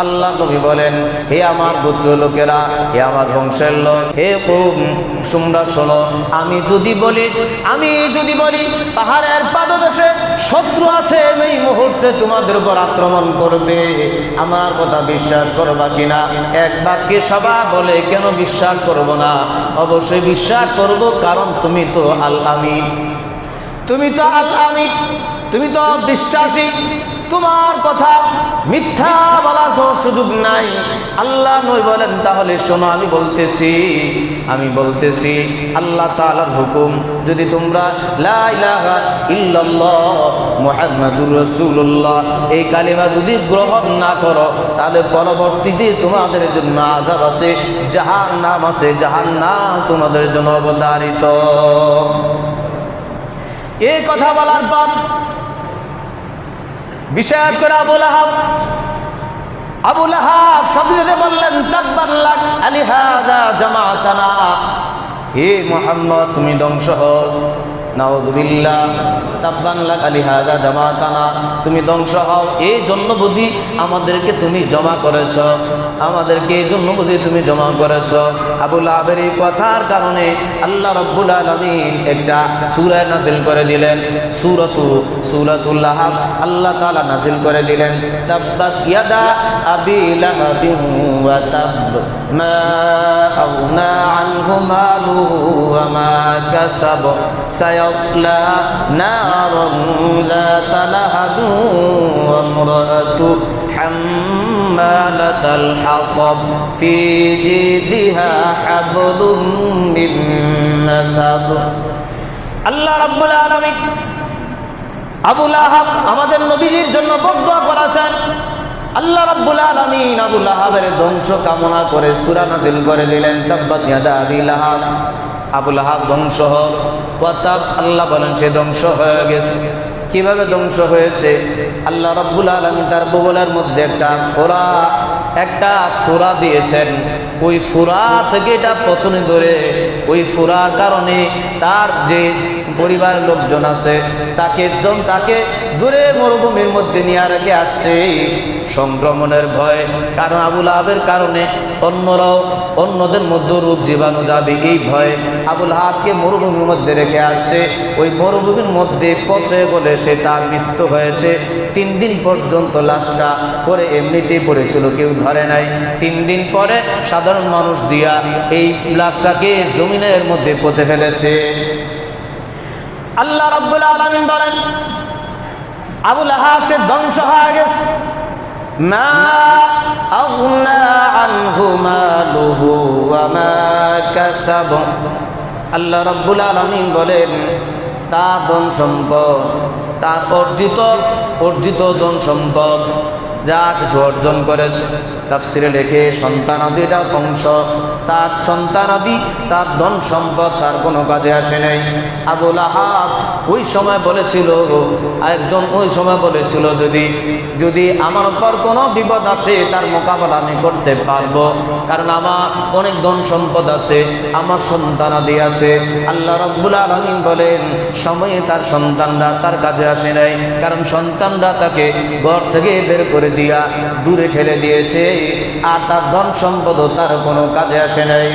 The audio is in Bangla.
আল্লাহ নবী বলেন, হে আমার গোত্র লোকেরা, হে আমার বংশের লোক, হে কওম, তোমরা শোনো, আমি যদি বলি পাহাড়ের পাদদেশে শত্রু আছে, এই মুহূর্তে তোমাদের উপর আক্রমণ করবে, আমার কথা বিশ্বাস করবা কিনা? এক বাক্যে সবাই বলে, কেন বিশ্বাস করব না? অবশ্যই বিশ্বাস করব, কারণ তুমি তো আল আমিন, তুমি তো আল আমিন, তুমি তো বিশ্বাসী, তোমার কথা মিথ্যা বলার কোনো সুযোগ নাই। আল্লাহ নবী বলেন, তাহলে শোনো, আমি বলতেছি আল্লাহ তাআলার হুকুম, যদি তোমরা লা ইলাহা ইল্লাল্লাহ মুহাম্মাদুর রাসূলুল্লাহ এই কালিমা যদি গ্রহণ না করো, তাহলে পরবর্তীতে তোমাদের জন্য আযাব আছে, জাহান্নাম আছে, জাহান্নাম তোমাদের জন্য অবধারিত। এই কথা বলার পর বিশেষ করে আবু লাহাব সাথে সাথে বললেন, তাব্বান লাক আলিহাযা জামাআতানা, হে মুহাম্মদ তুমি ধ্বংস হও। নাউযুবিল্লাহ, তাব্বান লাক আলিহাযা জামাআতানা, তুমি ধ্বংস হও, এই জন্য বুঝি আমাদেরকে তুমি জমা করেছ, আবু লাহাবের এই কথার কারণে আল্লাহ রাব্বুল আলামিন একটা সূরা নাযিল করে দিলেন, সূরাতুল লাহাব আল্লাহ তাআলা নাযিল করে দিলেন, তাব্বাত ইয়াদা আবি লাহাবিন ওয়া তাব, মা আগনা আনহু মালুহু ওয়া মা কাসাব, সায়াসলা নারান যাতা লাহাবিন ওয়া ইমরাতু হাম্মালাতাল হাতাব ফি জিদিহা হাবলুম মিন মাসাদ। আল্লাহ রাব্বুল আলামিন আবু লাহাব আমাদের নবীজির জন্য বদদুয়া করেছেন। আল্লাহ রাব্বুল আলামিন আবু লাহাবের ধ্বংস কামনা করে সূরা নাযিল করে দিলেন, তাব্বাত ইয়াদা আবি লাহাব, আবু লাহাব ধ্বংস হোক। ওয়াতাব, আল্লাহ বলেন সে ধ্বংস হয়ে গেছে। কিভাবে ধ্বংস হয়েছে? আল্লাহ রাব্বুল আলামিন তার বগলের মধ্যে একটা ফোঁড়া দিয়েছেন, ওই ফোঁড়া থেকে এটা পচনে ধরে, ওই ফোঁড়ার কারণে তার যে পরিবারের লোকজন আছে তাকে দূরে মরুভূমির মধ্যে নিয়ে রেখে আসছে সংক্রমণের ভয়। কারণ আবু লাহাবের কারণে অন্যদের মধ্যে রোগ জীবাণু যাবে, এই ভয়ে আবু লাহাবকে মরুভূমির মধ্যে রেখে আসছে। ওই মরুভূমির মধ্যে পচে গলে সে তার মৃত্যু হয়েছে। 3 দিন পর্যন্ত লাশটা পরে এমনিতেই পড়েছিল, কেউ ধরে নাই। 3 দিন পরে সাধারণ মানুষ দিয়া এই লাশটাকে জমিনের মধ্যে পুঁতে ফেলেছে। আল্লাহ রাব্বুল আলামিন বলেন, আবু লাহাব সে ধ্বংস হয়ে গেছে। মা আগনা আনহু মালুহু ওয়া মা কাসাব, আল্লাহ রাব্বুল আলামিন বলেন তার ধন সম্পদ, তার অর্জিত ধন সম্পদ যা কিছু অর্জন করেছে, তাফসিরে লেখে সন্তানাদিরা ধ্বংস, তার সন্তানাদি তার ধন সম্পদ তার কোনো কাজে আসে নাই। আবু লাহাব ওই সময় বলেছিল যদি আমার উপর কোনো বিপদ আসে তার মোকাবেলা আমি করতে পারবো, কারণ আমার অনেক ধন সম্পদ আছে, আমার সন্তানাদি আছে। আল্লাহ রাব্বুল আলামিন বলেন সময়ে তার সন্তানরা তার কাজে আসে নাই, কারণ সন্তানরা তাকে ঘর থেকে বের করে দিয়া দূরে ঠেলে দিয়েছে, আর তার ধন সম্পদও তার কোনো কাজে আসে নাই।